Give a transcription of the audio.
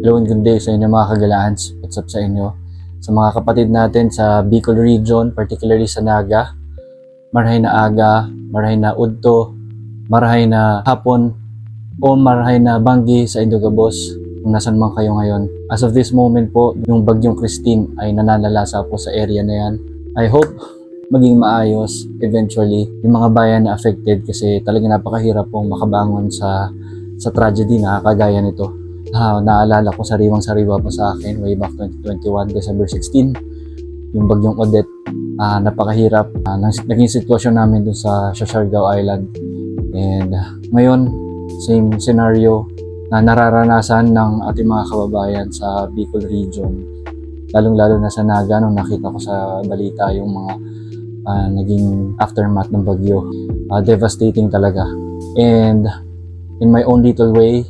Hello and good day sa inyo mga kagalaans. What's up sa inyo? Sa mga kapatid natin sa Bicol region, particularly sa Naga, marahay na aga, marahay na udto, marahay na hapon, o marahay na banggi sa Indogabos kung nasan man kayo ngayon. As of this moment po, yung bagyong Christine ay nananalasa po sa area na yan. I hope maging maayos eventually yung mga bayan na affected kasi talaga napakahirap pong makabangon sa tragedy na kagaya nito. Naalala ko sariwang-sariwa pa sa akin way back 2021, December 16, yung bagyong Odette. Napakahirap naging sitwasyon namin dun sa Siargao Island. And ngayon, same scenario na nararanasan ng ating mga kababayan sa Bicol region. Lalong-lalo na sa Naga, nung nakita ko sa balita yung mga naging aftermath ng bagyo. Devastating talaga. And in my own little way,